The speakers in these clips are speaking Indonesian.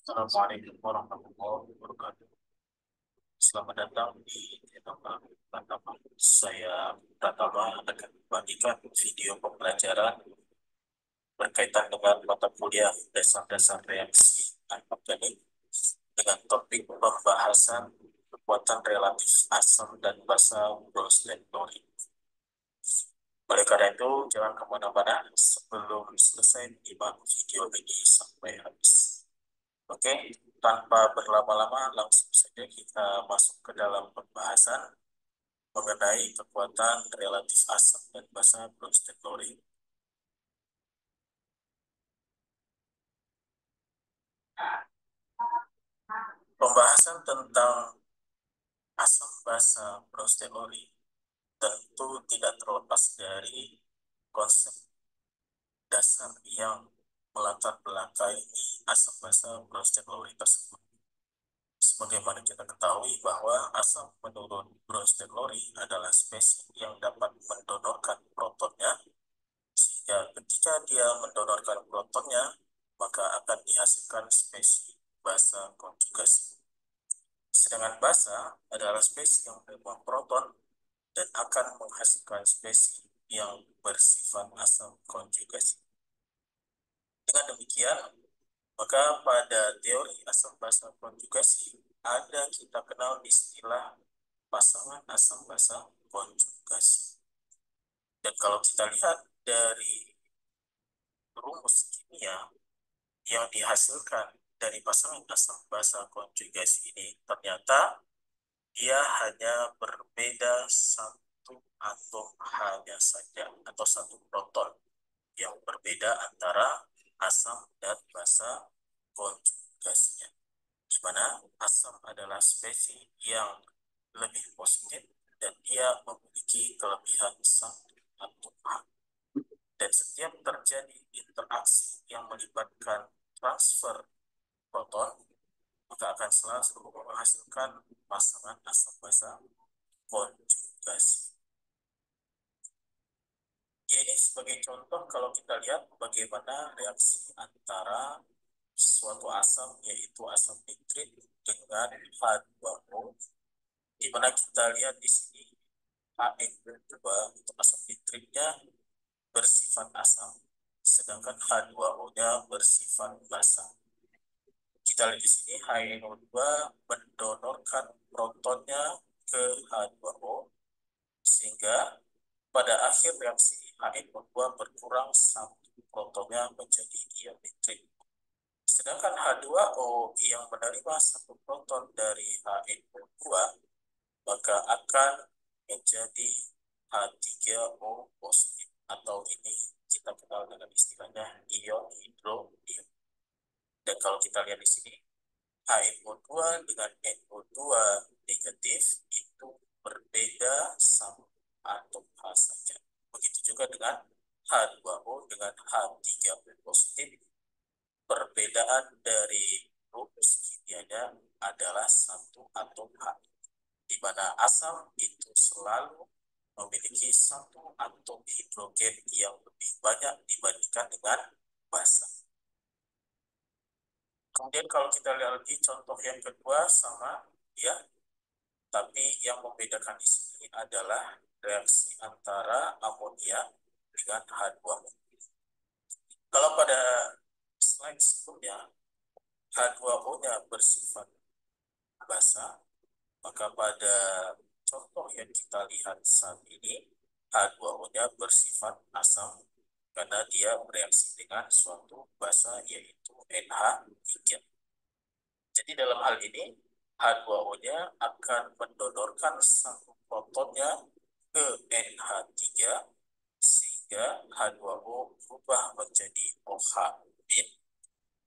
Assalamualaikum warahmatullahi wabarakatuh. Selamat datang di channel Pratama. Saya Pratama akan membagikan video pembelajaran berkaitan dengan mata kuliah dasar-dasar reaksi anorganik dengan topik pembahasan kekuatan relatif asam dan basa Bronsted Chloride. Oleh karena itu, jangan kemana-mana sebelum selesai menyimak video ini sampai habis. Oke, tanpa berlama-lama langsung saja kita masuk ke dalam pembahasan mengenai kekuatan relatif asam dan basa Bronsted Chloride. Pembahasan tentang asam basa Bronsted Chloride tentu tidak terlepas dari konsep dasar yang melatar belakangi asam basa Bronsted Chloride tersebut. Sebagaimana kita ketahui bahwa asam menurut Bronsted Chloride adalah spesies yang dapat mendonorkan protonnya, sehingga ketika dia mendonorkan protonnya, maka akan dihasilkan spesies basa konjugasi. Sedangkan basa adalah spesies yang membuang proton dan akan menghasilkan spesies yang bersifat asam konjugasi. Dengan demikian, maka pada teori asam basa konjugasi ada kita kenal istilah pasangan asam basa konjugasi. Dan kalau kita lihat dari rumus kimia yang dihasilkan dari pasangan asam basa konjugasi ini, ternyata dia hanya berbeda satu atom hanya saja atau satu proton yang berbeda antara asam dan basa konjugasinya, di mana asam adalah spesies yang lebih positif dan dia memiliki kelebihan satu atom H. Dan setiap terjadi interaksi yang melibatkan transfer proton, maka akan selalu menghasilkan pasangan asam basa konjugasi. Ini sebagai contoh kalau kita lihat bagaimana reaksi antara suatu asam, yaitu asam nitrit dengan H2O, di mana kita lihat di sini HNO2 untuk asam nitritnya bersifat asam, sedangkan H2O-nya bersifat basa. Kita lihat di sini HNO2 mendonorkan protonnya ke H2O, sehingga pada akhir reaksi HNO2 berkurang satu protonnya menjadi ion nitrit. Sedangkan H2O yang menerima satu proton dari HNO2 maka akan menjadi H3O positif, atau ini kita kenal dengan istilahnya ion hidronium. Dan kalau kita lihat di sini, HNO2 dengan NO2 negatif itu berbeda satu atom H saja. Begitu juga dengan H2O dengan H3O positif, perbedaan dari rumus kimianya adalah satu atom H, di mana asam itu selalu memiliki satu atom hidrogen yang lebih banyak dibandingkan dengan basa. Kemudian kalau kita lihat lagi contoh yang kedua sama ya, tapi yang membedakan di sini adalah reaksi antara amonia dengan H2O. Kalau pada slide sebelumnya H2O-nya bersifat basa, maka pada contoh yang kita lihat saat ini H2O-nya bersifat asam karena dia bereaksi dengan suatu basa yaitu NH3. Jadi dalam hal ini H2O-nya akan mendonorkan satu protonnya ke NH3, sehingga H2O berubah menjadi OH-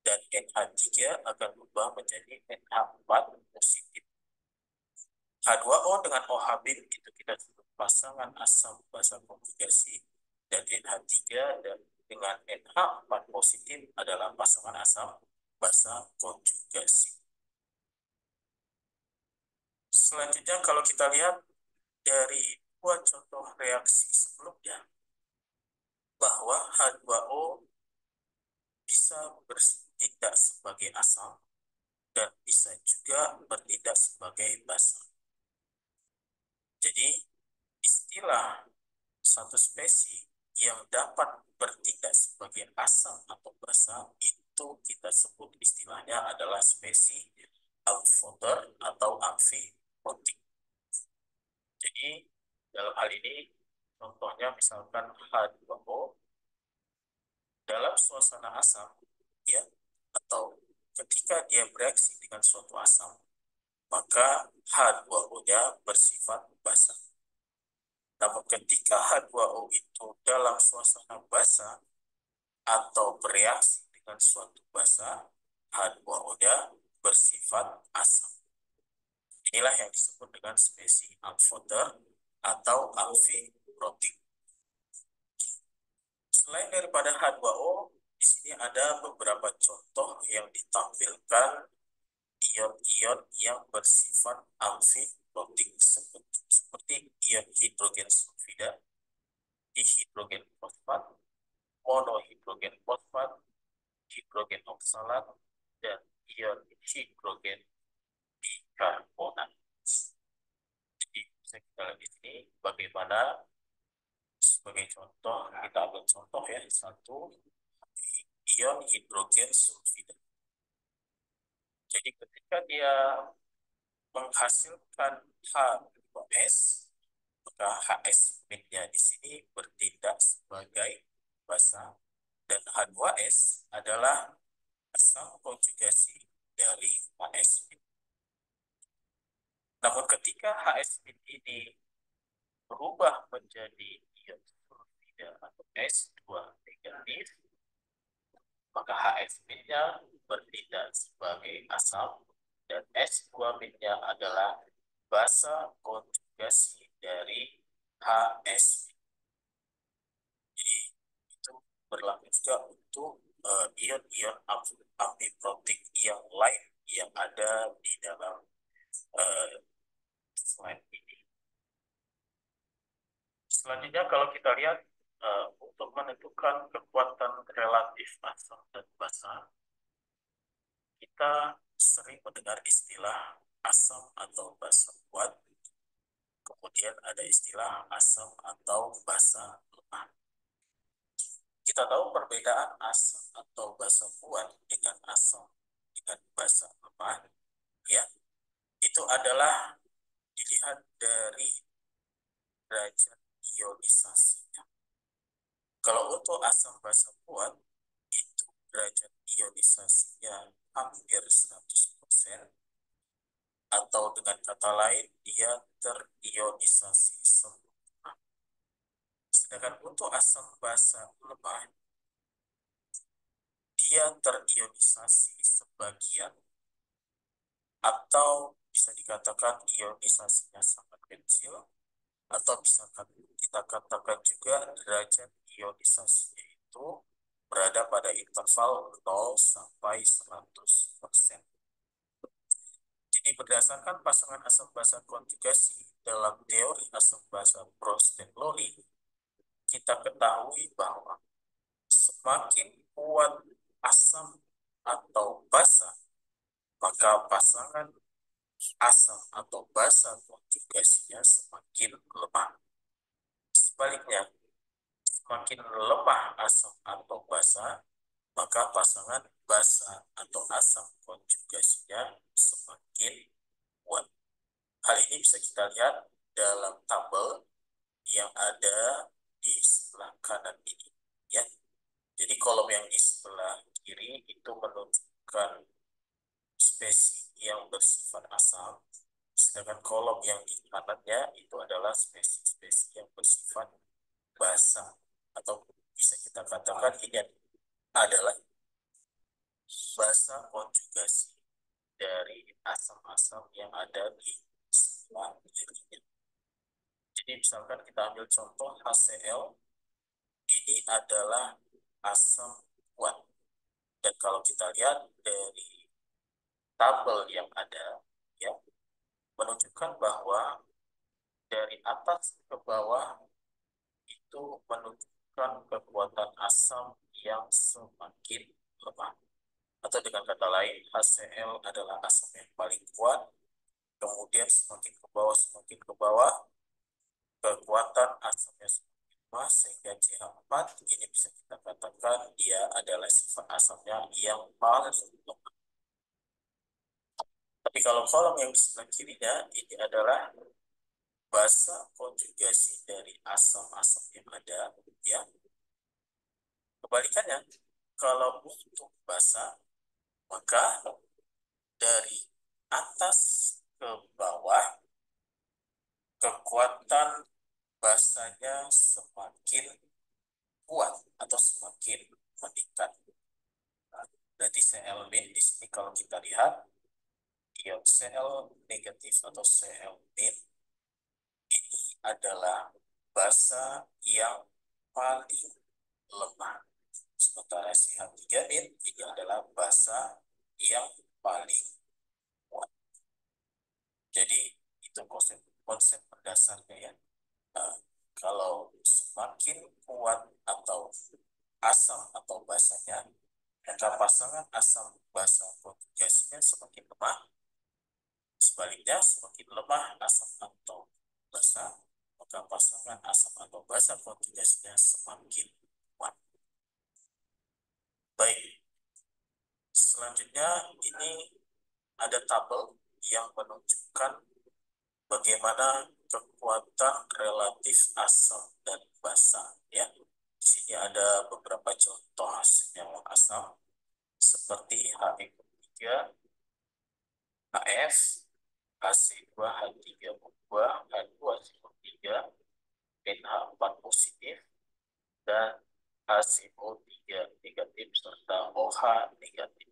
dan NH3 akan berubah menjadi NH4 positif. H2O dengan OH- itu kita sebut pasangan asam basa konjugasi, dan NH3 dengan NH4 positif adalah pasangan asam basa konjugasi. Selanjutnya kalau kita lihat dari dua contoh reaksi sebelumnya, bahwa H2O bisa bertindak sebagai asam dan bisa juga bertindak sebagai basa. Jadi istilah satu spesies yang dapat bertindak sebagai asam atau basa itu kita sebut istilahnya adalah spesies amphipoter atau amfiotik. Jadi dalam hal ini contohnya misalkan H2O dalam suasana asam ya, atau ketika dia bereaksi dengan suatu asam maka H2O-nya bersifat basa. Namun ketika H2O itu dalam suasana basa atau bereaksi dengan suatu basa, H2O-nya bersifat asam. Inilah yang disebut dengan spesies amphipoter atau amfibrotik. Selain daripada H2O, di sini ada beberapa contoh yang ditampilkan ion-ion yang bersifat amfibrotik seperti ion hidrogen sulfida, dihidrogen fosfat, monohidrogen fosfat, hidrogen oksalat, dan ion hidrogen bikarbonat. Jadi bisa kita lihat di sini bagaimana sebagai contoh, kita ambil contoh ya, satu ion hidrogen sulfida. Jadi ketika dia menghasilkan H2S, maka HS-nya di sini bertindak sebagai basa dan H2S adalah asam konjugasi dari HS. Namun ketika HS ini berubah menjadi ion sulfida atau S2 negatif, maka HF-nya bertindak sebagai asam dan S2-nya adalah basa konjugasi dari HS. Jadi itu berlaku juga untuk ion-ion amfibrotik yang lain yang ada di dalam slide ini. Selanjutnya kalau kita lihat untuk menentukan kekuatan relatif asam dan basa, kita sering mendengar istilah asam atau basa kuat, kemudian ada istilah asam atau basa lemah. Kita tahu perbedaan asam atau basa kuat dengan asam dengan basa lemah, ya, itu adalah dilihat dari derajat ionisasinya. Kalau untuk asam basa kuat, itu derajat ionisasinya hampir 100%, atau dengan kata lain, dia terionisasi sempurna. Sedangkan untuk asam basa lemah, dia terionisasi sebagian, atau bisa dikatakan ionisasinya sangat kecil, atau bisa kita katakan juga derajat ionisasinya itu berada pada interval 0 sampai 100%. Jadi berdasarkan pasangan asam basa konjugasi dalam teori asam basa Prost dan Lowry, kita ketahui bahwa semakin kuat asam atau basa, maka pasangan asam atau basa konjugasinya semakin lemah. Sebaliknya, semakin lemah asam atau basa, maka pasangan basa atau asam konjugasinya semakin kuat. Hal ini bisa kita lihat dalam tabel yang ada di sebelah kanan ini, ya. Jadi kolom yang di sebelah kiri itu menunjukkan spesies yang bersifat asam, sedangkan kolom yang di kanannya itu adalah spesies yang bersifat basa, atau bisa kita katakan ini adalah basa konjugasi dari asam-asam yang ada di sebelah kirinya. Jadi misalkan kita ambil contoh HCl, ini adalah asam kuat. Dan kalau kita lihat dari tabel yang ada, ya, menunjukkan bahwa dari atas ke bawah itu menunjukkan kekuatan asam yang semakin lemah. Atau dengan kata lain, HCl HCl adalah asam yang paling kuat, kemudian semakin ke bawah, kekuatan asamnya semakin lemah, sehingga CH4 ini bisa kita katakan dia adalah sifat asamnya yang paling lemah. Tapi kalau kolom yang di sebelah kirinya, ini adalah basa konjugasi dari asam-asam yang ada, ya. Kebalikannya, kalau untuk basa, maka dari atas ke bawah, kekuatan basanya semakin kuat atau semakin meningkat. Nah, berarti Cl- di sini kalau kita lihat, ion Cl negatif atau Cl- ini adalah basa yang paling lemah. Sementara CH3 ini adalah basa yang paling kuat. Jadi itu konsep mendasarnya, ya. Nah, kalau semakin kuat atau asam atau basanya, maka pasangan asam basa konjugasinya semakin lemah. Sebaliknya, semakin lemah asam atau basa, maka pasangan asam atau basa konjugasinya semakin kuat. Baik, selanjutnya ini ada tabel yang menunjukkan bagaimana kekuatan relatif asam dan basa, ya. Di sini ada beberapa contoh senyawa asam seperti He3, HF, Ac2H3O2, H2CO3, NH4 positif, dan HCO3 negatif, serta OH negatif.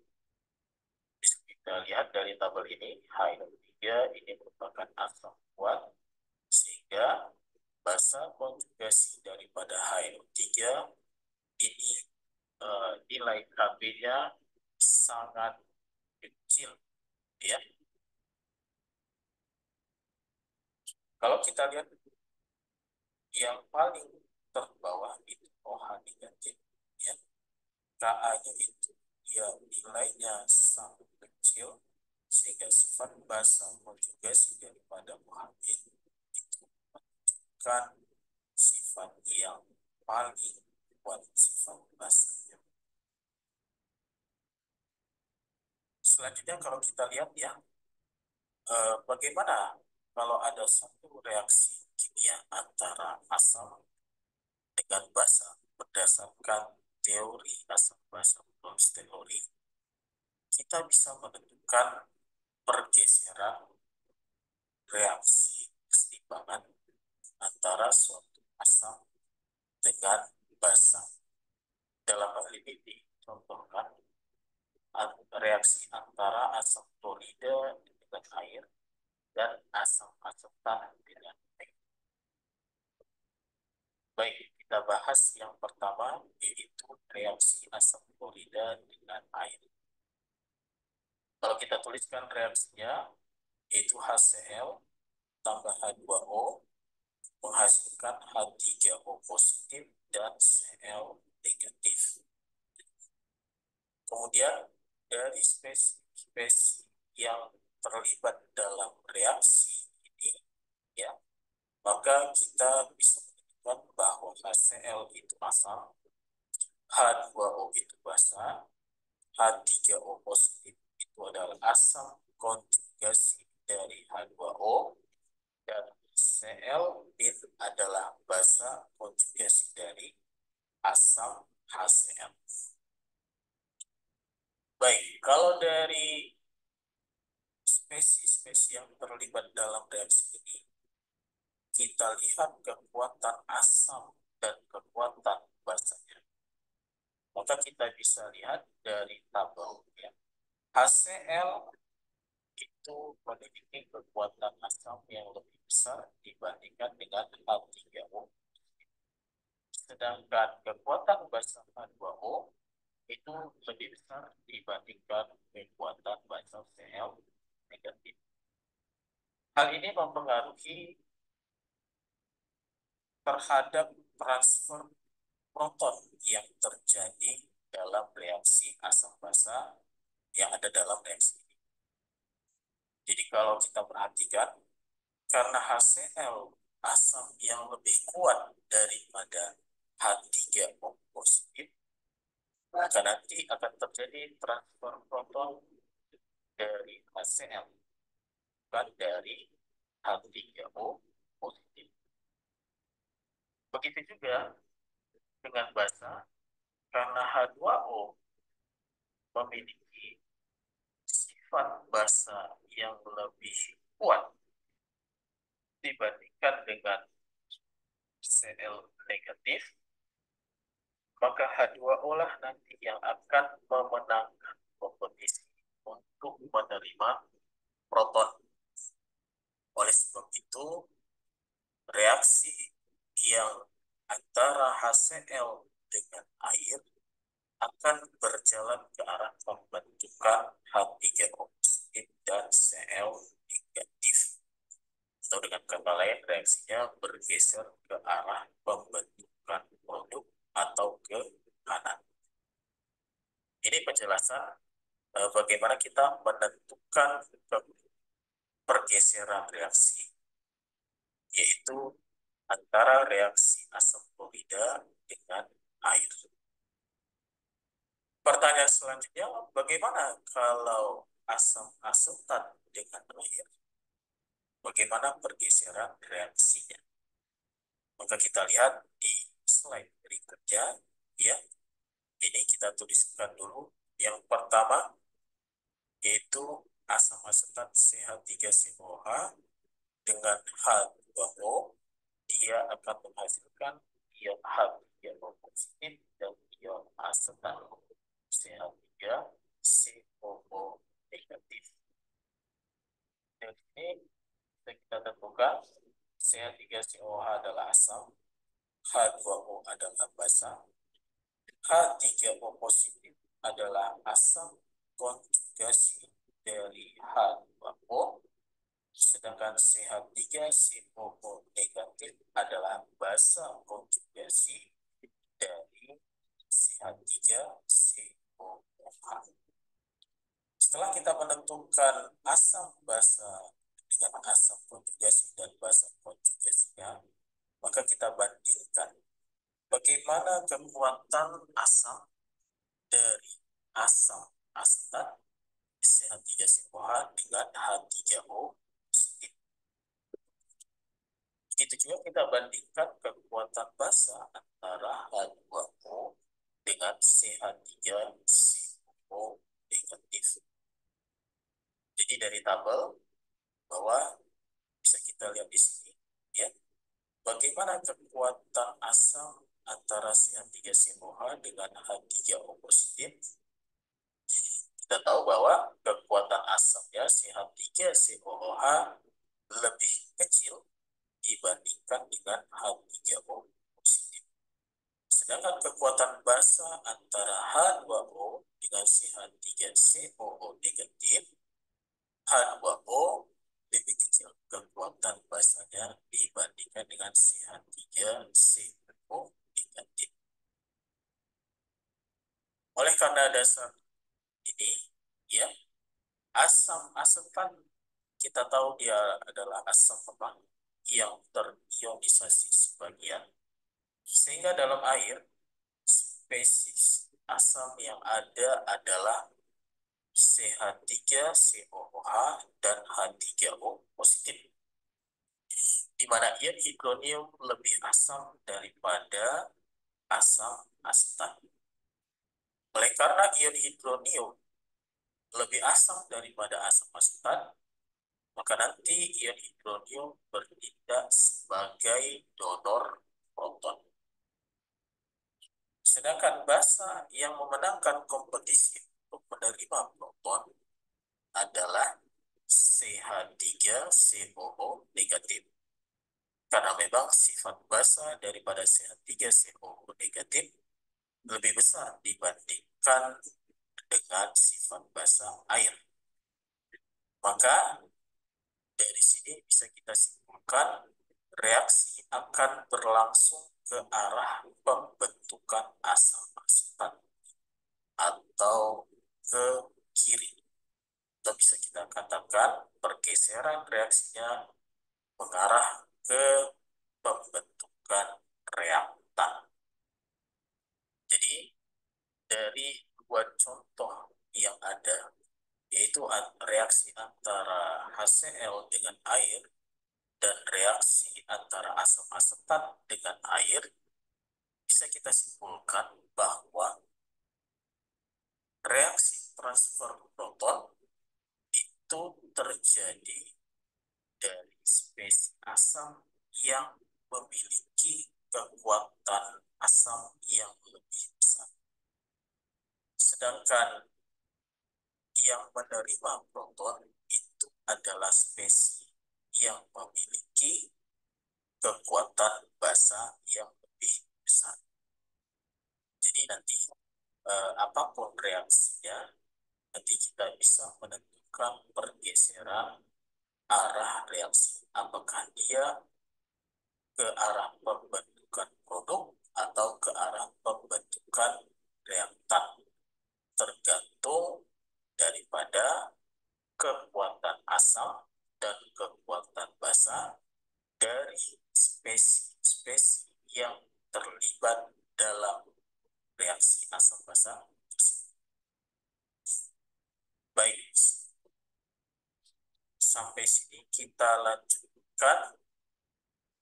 Bisa kita lihat dari tabel ini, HNO3 ini merupakan asam kuat, sehingga basa konjugasi daripada HNO3 ini nilai Kb-nya sangat kecil, ya. Kalau kita lihat yang paling terbawah itu OH negatif, ya. Ka-nya itu ya nilainya sangat kecil, sehingga sifat basa konjugasi daripada OH itu menunjukkan sifat yang paling kuat, sifat basanya. Selanjutnya kalau kita lihat, ya, bagaimana kalau ada satu reaksi kimia antara asam dengan basa berdasarkan teori asam basa Browns teori, kita bisa menentukan pergeseran reaksi keseimbangan antara suatu asam dengan basa. Dalam hal ini dicontohkan reaksi antara asam klorida dengan air dan asam asetat dengan air. Baik, kita bahas yang pertama, yaitu reaksi asam klorida dengan air. Kalau kita tuliskan reaksinya, yaitu HCl tambah H2O menghasilkan H3O positif dan Cl negatif. Kemudian dari spesies yang terlibat dalam reaksi ini, ya, maka kita bisa menentukan bahwa HCl itu asam, H2O itu basa, H3O positif itu adalah asam konjugasi dari H2O, dan Cl adalah basa konjugasi dari asam HCl. Baik, kalau dari spesies yang terlibat dalam reaksi ini, kita lihat kekuatan asam dan kekuatan basanya. Maka kita bisa lihat dari tabel, ya. HCl itu memiliki kekuatan asam yang lebih besar dibandingkan dengan H3O. Sedangkan kekuatan basa H2O itu lebih besar dibandingkan kekuatan basa Cl negatif. Hal ini mempengaruhi terhadap transfer proton yang terjadi dalam reaksi asam basa yang ada dalam reaksi ini. Jadi kalau kita perhatikan, karena HCl asam yang lebih kuat daripada H3O positif, maka nanti akan terjadi transfer proton dari HCl, bukan dari H3O positif. Begitu juga dengan basa, karena H2O memiliki sifat basa yang lebih kuat dibandingkan dengan Cl negatif, maka H2O lah nanti yang akan memenangkan kompetisi untuk menerima proton. Oleh sebab itu, reaksi yang antara HCl dengan air akan berjalan ke arah pembentukan H3O positif dan Cl negatif. Atau dengan kata lain, reaksinya bergeser ke arah pembentukan produk atau ke kanan. Ini penjelasan bagaimana kita menentukan pergeseran reaksi, yaitu antara reaksi asam klorida dengan air. Pertanyaan selanjutnya, bagaimana kalau asam asetat dengan air? Bagaimana pergeseran reaksinya? Maka kita lihat di slide berikutnya, ya. Ini kita tuliskan dulu. Yang pertama yaitu asam asetat CH3COH dengan H2O, dia akan menghasilkan ion H3O positif dan ion asetat CH3COO negatif. Dan ini kita tentukan CH3COH adalah asam, H2O adalah basa, H3O positif adalah asam konjugasi dari H2O, sedangkan CH3COO negatif adalah basa konjugasi dari CH3COOH. Setelah kita menentukan asam basa dengan asam konjugasi dan basa konjugasinya, maka kita bandingkan bagaimana kekuatan asam dari asam asetat CH3COH dengan H3O positif. Begitu juga kita bandingkan kekuatan basa antara H2O dengan CH3COO negatif. Jadi dari tabel bahwa bisa kita lihat di sini, ya, bagaimana kekuatan asam antara CH3COH dengan H3O positif. Kita tahu bahwa kekuatan asamnya CH3COOH lebih kecil dibandingkan dengan H3O positif. Sedangkan kekuatan basa antara H2O dengan CH3COO negatif, H2O lebih kecil kekuatan basanya dibandingkan dengan CH3COO negatif. Oleh karena dasar ini, ya, asam asetat kita tahu dia adalah asam apa yang terionisasi sebagian, sehingga dalam air spesies asam yang ada adalah CH3COOH dan H3O positif, di mana ion hidronium lebih asam daripada asam asetat. Oleh karena ion hidronium lebih asam daripada asam asetat, maka nanti ion hidronium bertindak sebagai donor proton. Sedangkan basa yang memenangkan kompetisi untuk menerima proton adalah CH3COO negatif. Karena memang sifat basa daripada CH3COO negatif lebih besar dibandingkan dengan sifat basa air. Maka dari sini bisa kita simpulkan reaksi akan berlangsung ke arah pembentukan asam asetat atau ke kiri. Atau bisa kita katakan pergeseran reaksinya mengarah ke pembentukan reaktan. Jadi dari dua contoh yang ada, yaitu reaksi antara HCl dengan air dan reaksi antara asam asetat dengan air, bisa kita simpulkan bahwa reaksi transfer proton itu terjadi dari spesies asam yang memiliki kekuatan asam yang lebih besar. Sedangkan yang menerima proton itu adalah spesies yang memiliki kekuatan basa yang lebih besar. Jadi nanti apapun reaksinya, nanti kita bisa menentukan pergeseran arah reaksi. Apakah dia ke arah pembentukan produk atau ke arah pembentukan reaktan, tergantung daripada kekuatan asam dan kekuatan basa dari spesies yang terlibat dalam reaksi asam basa. Baik, sampai sini kita lanjutkan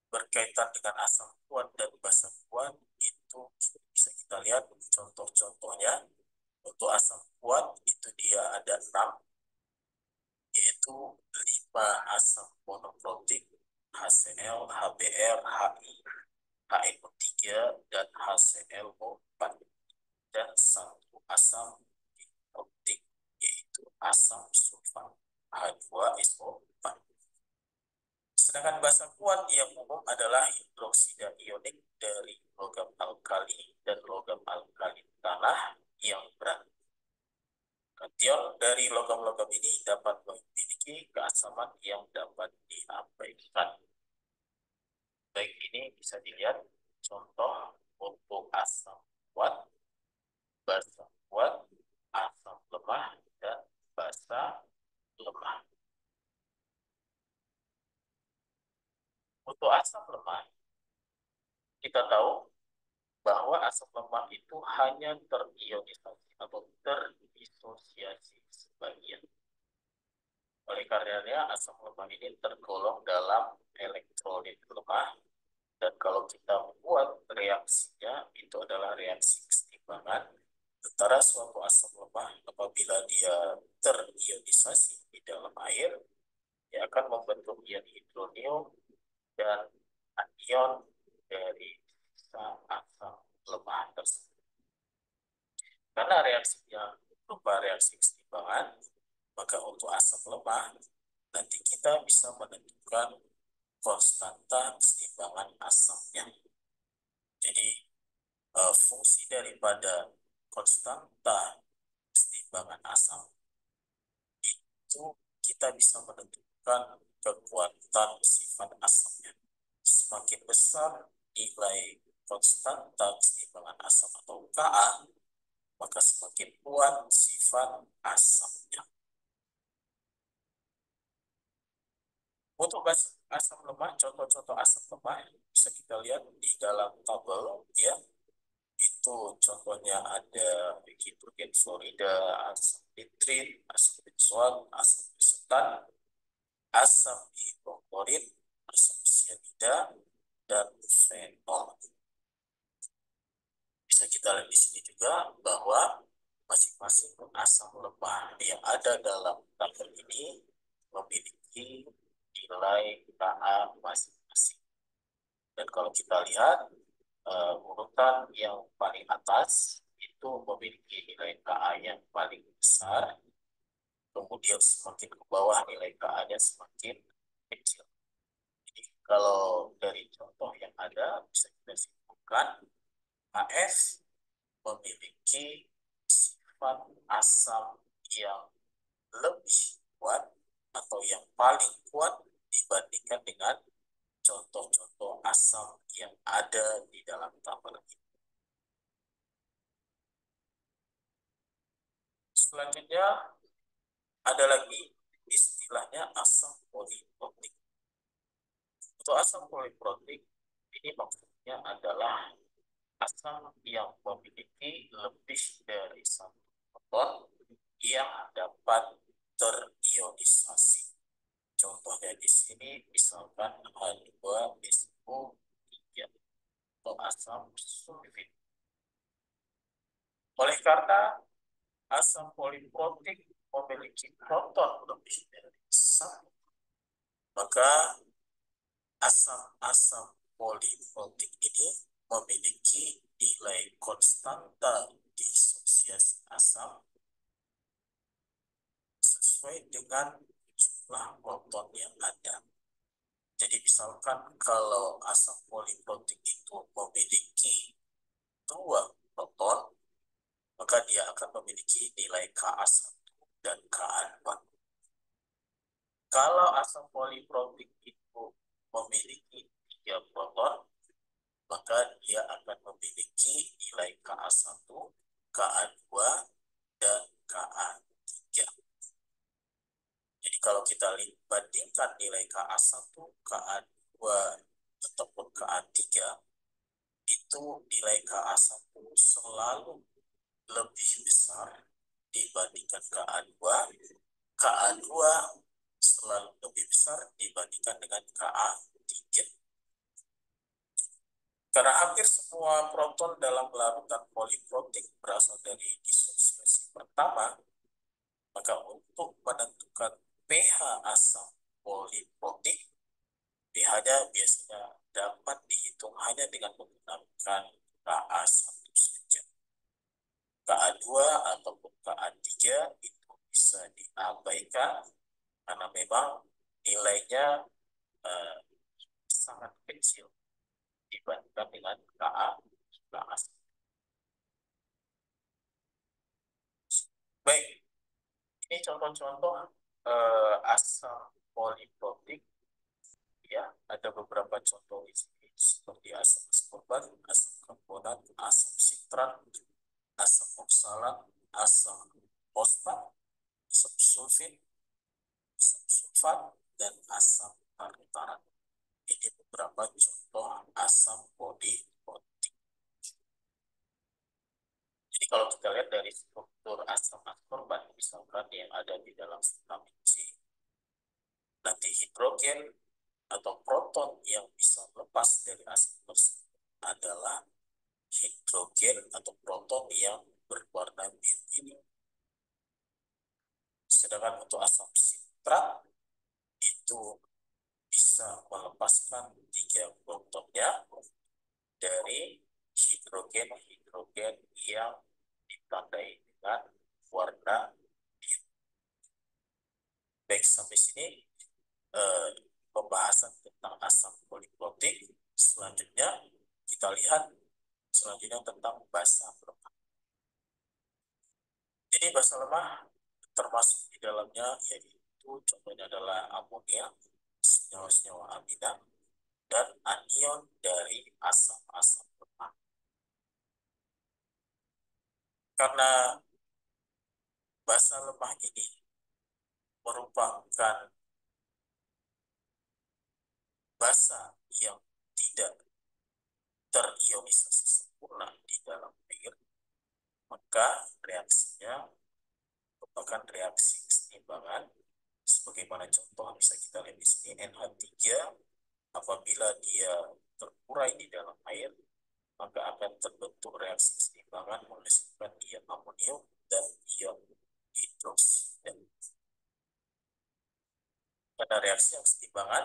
berkaitan dengan asam kuat dan basa kuat. Itu bisa kita lihat contoh-contohnya. Untuk asam kuat itu dia ada 6, yaitu 5 asam monoprotik, HCl, HBr, HI, HNO3, dan HClO4, dan 1 asam diprotik, yaitu asam sulfat, H2SO4. Sedangkan basa kuat yang umum adalah hidroksida ionik dari logam alkali dan logam alkali tanah yang berat. Kation dari logam-logam ini dapat memiliki keasaman yang dapat diabaikan. Baik, ini bisa dilihat contoh untuk asam kuat, basa kuat, asam lemah, dan basa lemah. Untuk asam lemah, kita tahu bahwa asam lemah itu hanya terionisasi atau terdisosiasi sebagian. Oleh karenanya, asam lemah ini tergolong dalam elektrolit lemah, dan kalau kita membuat reaksinya, itu adalah reaksi keseimbangan antara suatu asam lemah apabila dia terionisasi di dalam air, dia akan membentuk ion hidronium dan anion dari sisa asam lemah tersebut. Karena reaksinya berupa reaksi keseimbangan, maka untuk asam lemah nanti kita bisa menentukan konstanta keseimbangan asamnya. Jadi fungsi daripada konstanta keseimbangan asam itu kita bisa menentukan kekuatan sifat asamnya. Semakin besar nilai konstanta keseimbangan asam atau Ka, maka semakin kuat sifat asamnya. Untuk asam lemah, contoh-contoh asam lemah bisa kita lihat di dalam tabel, ya. Itu contohnya ada hidrogen fluorida, asam nitrit, asam benzoat, asam asetat, asam hipoklorit, asam sianida, dan fenol. Bisa kita lihat di sini juga bahwa masing-masing asam lemah yang ada dalam tabel ini memiliki nilai Ka masing-masing. Dan kalau kita lihat urutan yang paling atas itu memiliki nilai Ka yang paling besar, kemudian semakin ke bawah nilai Ka-nya semakin kecil. Jadi kalau dari contoh yang ada bisa kita simpulkan AF memiliki sifat asam yang lebih kuat atau yang paling kuat dibandingkan dengan contoh-contoh asam yang ada di dalam tabel ini. Selanjutnya ada lagi istilah istilahnya asam poliprotik. Untuk asam poliprotik ini maksudnya adalah asam yang memiliki lebih dari satu proton yang dapat terionisasi. Contohnya di sini misalkan H2SO3 atau asam sulfit. Oleh karena asam poliprotik memiliki proton lebih dari satu, maka asam-asam poliprotik ini memiliki nilai konstanta disosiasi asam sesuai dengan jumlah proton yang ada. Jadi misalkan kalau asam poliprotik itu memiliki 2 proton, maka dia akan memiliki nilai Ka1 dan Ka2. Kalau asam poliprotik itu memiliki 3 proton, maka dia akan memiliki nilai Ka1, Ka2, dan Ka3. Jadi kalau kita bandingkan nilai Ka1, Ka2, ataupun Ka3, itu nilai Ka1 selalu lebih besar dibandingkan Ka2, Ka2 selalu lebih besar dibandingkan dengan Ka3. Karena hampir semua proton dalam larutan poliprotik berasal dari disosiasi pertama, maka untuk menentukan pH asam poliprotik, pH-nya biasanya dapat dihitung hanya dengan menggunakan Ka1 saja. Ka2 ataupun Ka3 itu bisa diabaikan karena memang nilainya sangat kecil dibandingkan dengan Ka. Baik, ini contoh-contoh asam poliprotik. Ya, ada beberapa contoh di sini seperti asam ascorbat, asam karbonat, asam sitrat, asam oksalat, asam fosfat, asam sulfit, asam sulfat, dan asam tartarat. Ini beberapa contoh asam poliprotik. Jadi kalau kita lihat dari struktur asam ascorbat, misalkan yang ada di dalam vitamin C, nanti hidrogen atau proton yang bisa lepas dari asam tersebut adalah hidrogen atau proton yang berwarna biru ini. Sedangkan untuk asam sitrat itu bisa melepaskan 3 protonnya dari hidrogen yang ditandai dengan warna biru. Baik, sampai sini pembahasan tentang asam poliprotik. Selanjutnya kita lihat tentang basa lemah. Jadi basa lemah termasuk di dalamnya yaitu contohnya adalah amonia, senyawa-senyawa amida, dan anion dari asam-asam lemah. Karena basa lemah ini merupakan basa yang tidak terionisasi sempurna di dalam air, maka reaksinya merupakan reaksi keseimbangan. Sebagaimana contoh bisa kita lihat di sini, NH3 apabila dia terurai di dalam air, maka akan terbentuk reaksi keseimbangan menghasilkan ion amonium dan ion hidroksida. Pada reaksi yang keseimbangan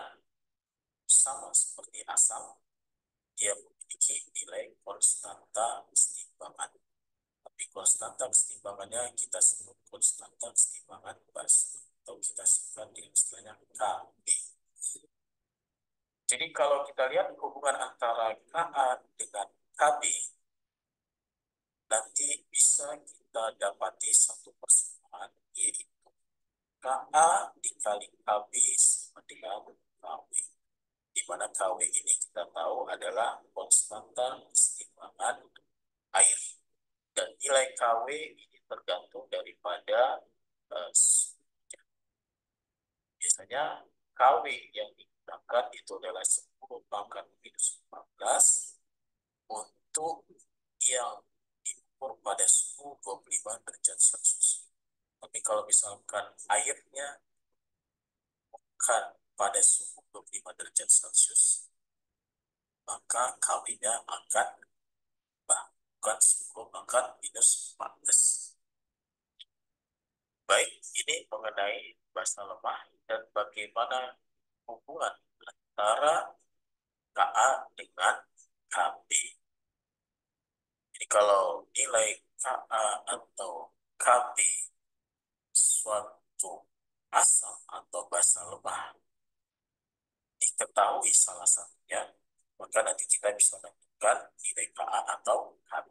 sama seperti asam, dia memiliki nilai konstanta keseimbangan. Tapi konstanta keseimbangannya kita sebut konstanta keseimbangan basa, atau kita singkat dengan istilahnya Kb. Jadi kalau kita lihat hubungan antara Ka dengan Kb, nanti bisa kita dapati satu persamaan, yaitu Ka dikali Kb sama dengan Kw. Di mana Kw ini kita tahu adalah konstanta keseimbangan air. Dan nilai Kw ini tergantung daripada Biasanya KW yang digunakan itu adalah 10 pangkat minus 14 untuk yang diukur pada suhu 25 derajat Celcius. Tapi kalau misalkan airnya bukan pada suhu 25 derajat Celcius, maka KW-nya akan bukan 10 pangkat minus 14. Baik, ini mengenai basa lemah dan bagaimana hubungan antara KA dengan KB. Jadi kalau nilai KA atau KB suatu asam atau basa lemah diketahui salah satunya, maka nanti kita bisa menentukan nilai KA atau KB.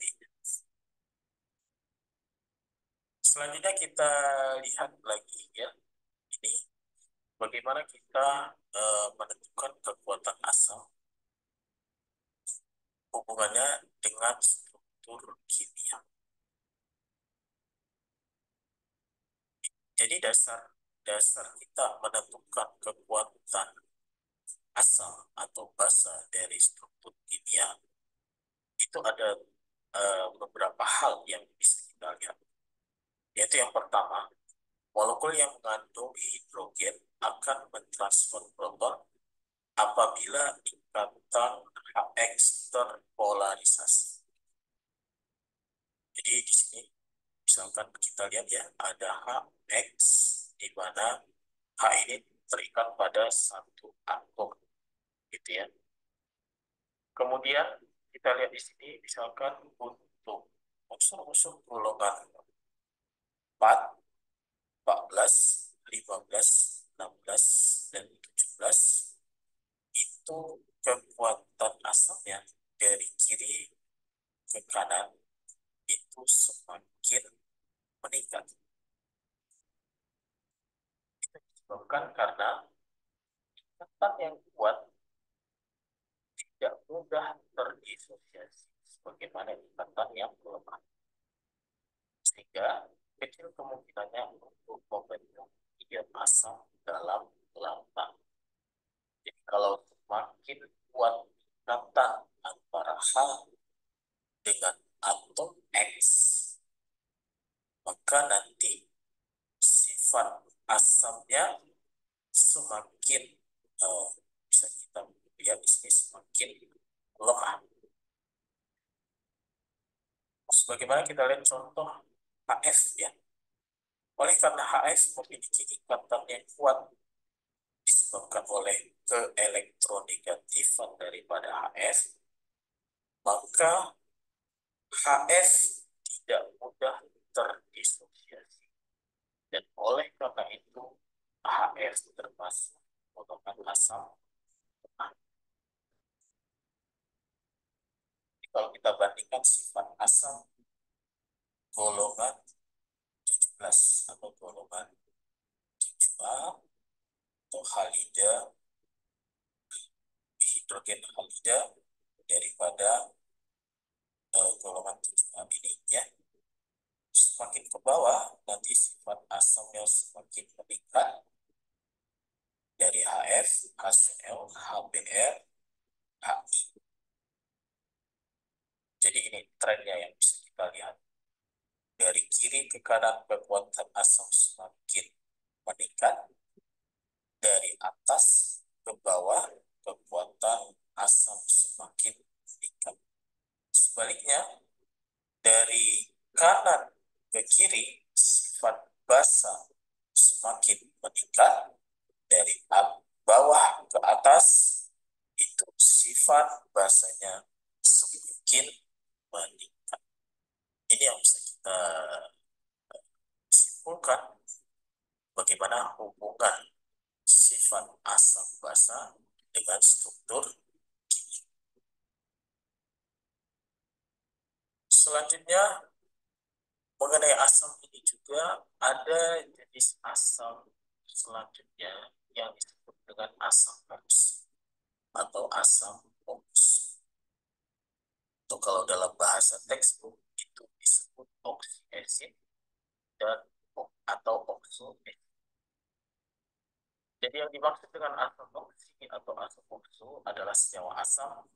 Selanjutnya kita lihat lagi ya, ini bagaimana kita menentukan kekuatan asam hubungannya dengan struktur kimia. Jadi dasar kita menentukan kekuatan asam atau basa dari struktur kimia itu ada beberapa hal yang bisa kita lihat. Yaitu yang pertama, molekul yang mengandung hidrogen akan mentransfer proton apabila ikatan HX terpolarisasi. Jadi di sini misalkan kita lihat ya, ada HX di mana H ini terikat pada satu atom, gitu ya. Kemudian kita lihat di sini misalkan untuk unsur-unsur golongan 4, 14, 15, 16, dan 17 itu kekuatan asamnya dari kiri ke kanan itu semakin meningkat. Itu disebabkan karena ikatan yang kuat tidak mudah terdisosiasi sebagaimana ikatan yang lemah. Sehingga kecil kemungkinannya untuk membentuk ion asam dalam lambang. Jadi kalau semakin kuat ikatan antara H dengan atom X, maka nanti sifat asamnya semakin bisa kita lihat di sini semakin lemah. Sebagaimana kita lihat contoh HF ya. Oleh karena HF memiliki ikatan yang kuat disebabkan oleh keelektronegatifan daripada HF, maka HF tidak mudah terdisosiasi. Dan oleh karena itu, HF termasuk golongan asam. Kalau kita bandingkan sifat asam golongan 17 atau golongan 7A atau halida, hidrogen halida daripada golongan 7A ini ya, semakin ke bawah nanti sifat asamnya semakin meningkat dari HF, HCl, HBr, HI. Jadi ini trennya yang bisa kita lihat. Dari kiri ke kanan kekuatan asam semakin meningkat, dari atas ke bawah kekuatan asam semakin meningkat. Sebaliknya, dari kanan ke kiri sifat basa semakin meningkat, dari bawah ke atas itu sifat basanya semakin meningkat. Ini yang bisa kita simpulkan bagaimana hubungan sifat asam basa dengan struktur kimia. Selanjutnya, mengenai asam ini juga ada jenis asam selanjutnya yang disebut dengan asam oks atau asam oks. Atau kalau dalam bahasa textbook itu disebut oxyacid dan atau oxoacid. Dan Jadi yang dimaksud dengan asam oksi atau asam okso adalah senyawa asam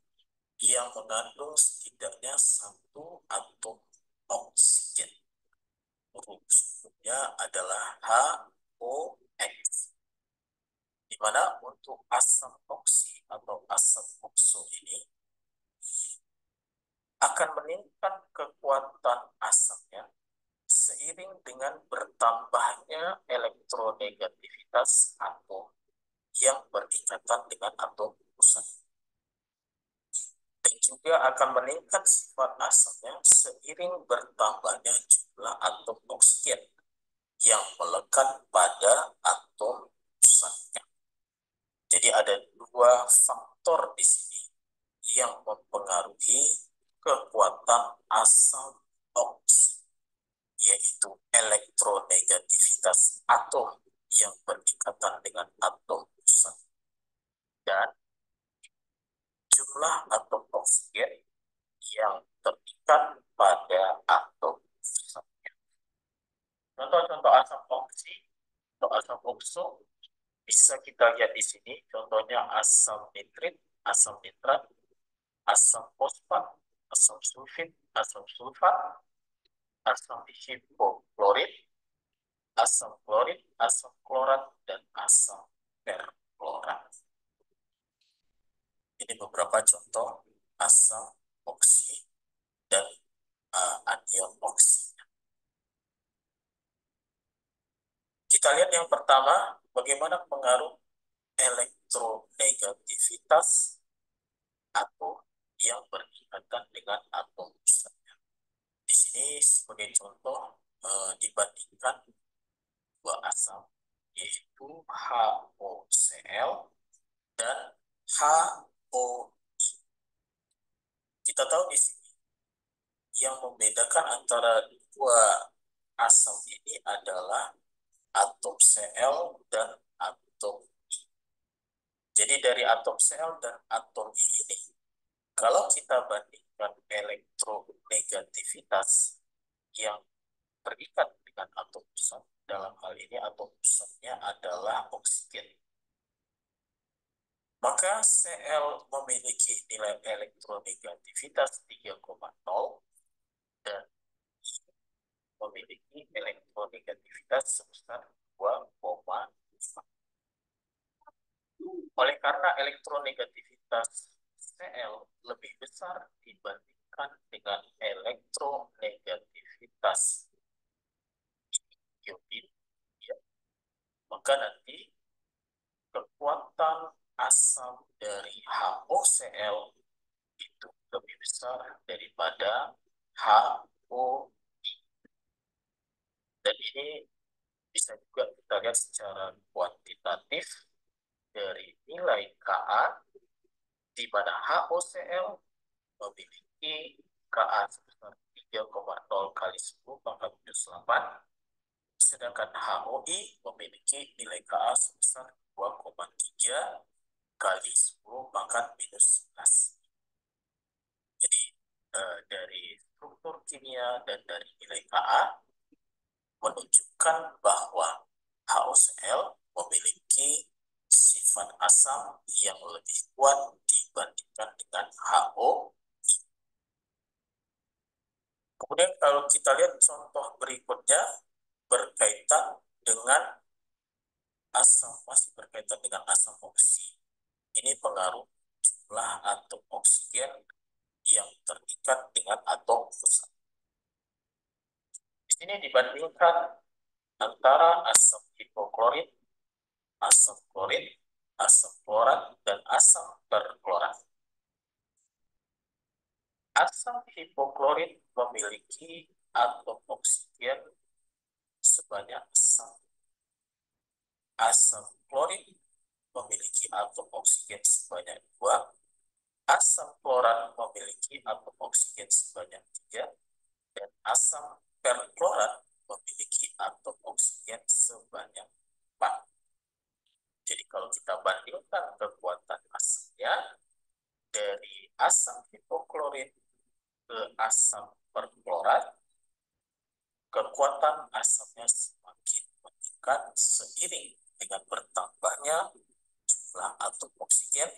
yang mengandung setidaknya satu atom oksigen. Rumusnya adalah HOX. Di mana untuk asam oksi atau asam okso ini akan meningkat kekuatan asamnya seiring dengan bertambahnya elektronegativitas atom yang berikatan dengan atom pusat. Dan juga akan meningkat sifat asamnya seiring bertambahnya jumlah atom oksigen yang melekat pada atom pusatnya. Jadi ada dua faktor di sini yang mempengaruhi kekuatan asam oksi, yaitu elektronegativitas atom yang berikatan dengan atom pusat dan jumlah atom oksigen yang terikat pada atom pusatnya. Contoh-contoh asam oksi atau asam okso bisa kita lihat di sini. Contohnya asam nitrit, asam nitrat, asam fosfat, asam sulfit, asam sulfat, asam hipoklorit, asam klorit, asam klorat, dan asam perklorat. Ini beberapa contoh asam oksi dan anion oksi. Kita lihat yang pertama, bagaimana pengaruh elektronegativitas atom yang berikatan dengan atom pusatnya. Di sini sebagai contoh dibandingkan dua asam, yaitu HOCl dan HOI. Kita tahu di sini yang membedakan antara dua asam ini adalah atom Cl dan atom I. Jadi dari atom Cl dan atom I ini, kalau kita bandingkan elektronegativitas yang terikat dengan atom pusat, dalam hal ini atom pusatnya adalah oksigen, maka Cl memiliki nilai elektronegativitas 3,0 dan memiliki elektronegativitas sebesar 2,5. Oleh karena elektronegativitas Cl lebih besar dibandingkan dengan elektronegativitas iodin, ya, maka nanti kekuatan asam dari HOCl itu lebih besar daripada HO. Dan ini bisa juga kita lihat secara kuantitatif dari nilai Ka, di mana HOCl memiliki Ka sebesar 3,0 kali 10 pangkat minus 8, sedangkan HOI memiliki nilai Ka sebesar 2,3 kali 10 pangkat minus 11. Jadi dari struktur kimia dan dari nilai Ka menunjukkan bahwa HOCl memiliki sifat asam yang lebih kuat dibandingkan dengan HO. Kemudian kalau kita lihat contoh berikutnya berkaitan dengan asam, masih berkaitan dengan asam oksi. Ini pengaruh jumlah atom oksigen yang terikat dengan atom pusat. Di sini dibandingkan antara asam hipoklorit, asam klorit, asam klorat, dan asam perklorat. Asam hipoklorit memiliki atom oksigen sebanyak 1. Asam klorit memiliki atom oksigen sebanyak 2. Asam klorat memiliki atom oksigen sebanyak 3. Dan asam perklorat memiliki atom oksigen sebanyak 4. Jadi kalau kita bandingkan kekuatan asamnya dari asam hipoklorit ke asam perklorat, kekuatan asamnya semakin meningkat seiring dengan bertambahnya jumlah atom oksigen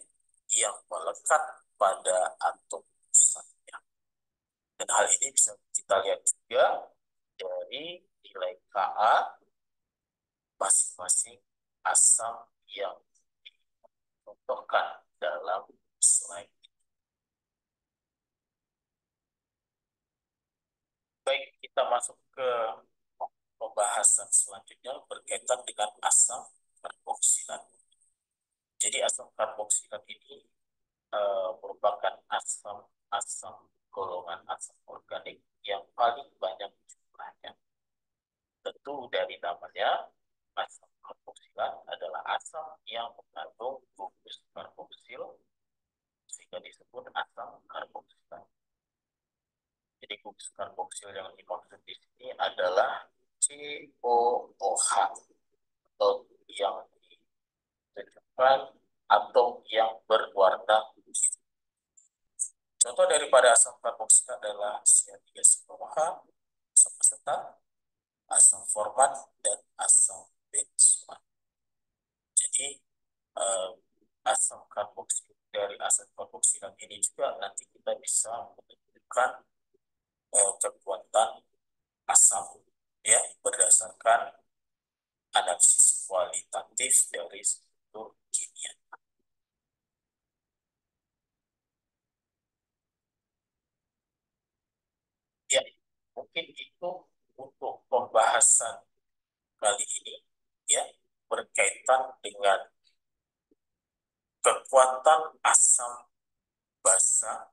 yang melekat pada atom pusatnya. Dan hal ini bisa kita lihat juga dari nilai Ka masing-masing asam yang dicontohkan dalam slide. Baik, kita masuk ke pembahasan selanjutnya berkaitan dengan asam karboksilat. Jadi asam karboksilat ini merupakan asam golongan asam organik yang paling banyak jumlahnya. Tentu dari namanya, asam karboksilat adalah asam yang mengandung gugus karboksil sehingga disebut asam karboksilat. Jadi gugus karboksil yang dimaksud di sini adalah COOH atau yang ditunjukkan atom yang berwarna biru. Contoh daripada asam karboksilat adalah CH3COOH, asam asetat, asam format, dan asam benzoat. Jadi asam karboksilat dari asam karboksilat ini juga nanti kita bisa menentukan kekuatan asam ya berdasarkan analisis kualitatif dari struktur kimia. Ya, mungkin itu untuk pembahasan kali ini ya berkaitan dengan kekuatan asam basa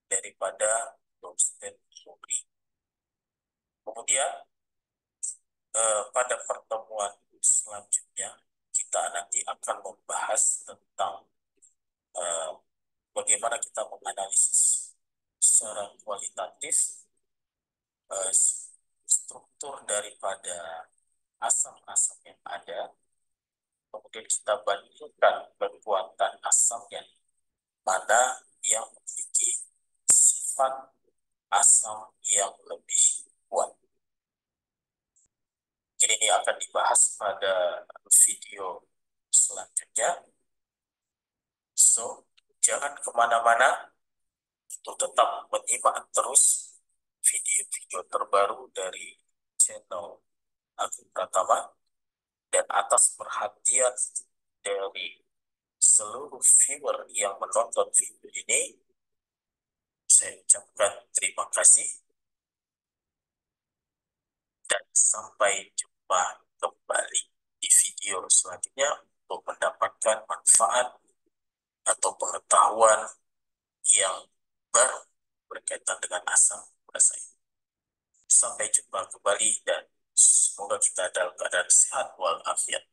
daripada Bronsted Lowry. Kemudian pada pertemuan selanjutnya kita nanti akan membahas tentang eh, bagaimana kita menganalisis secara kualitatif eh, struktur daripada asam-asam yang ada, kemudian kita bandingkan kekuatan asam yang mana yang memiliki sifat asam yang lebih kuat. Ini akan dibahas pada video selanjutnya. So, jangan kemana-mana untuk tetap menyimak terus video-video terbaru dari channel Agung Pratama, dan atas perhatian dari seluruh viewer yang menonton video ini, saya ucapkan terima kasih dan sampai jumpa kembali di video selanjutnya untuk mendapatkan manfaat atau pengetahuan yang baru berkaitan dengan asam basa. Sampai jumpa kembali dan semoga kita dalam keadaan sehat walafiat.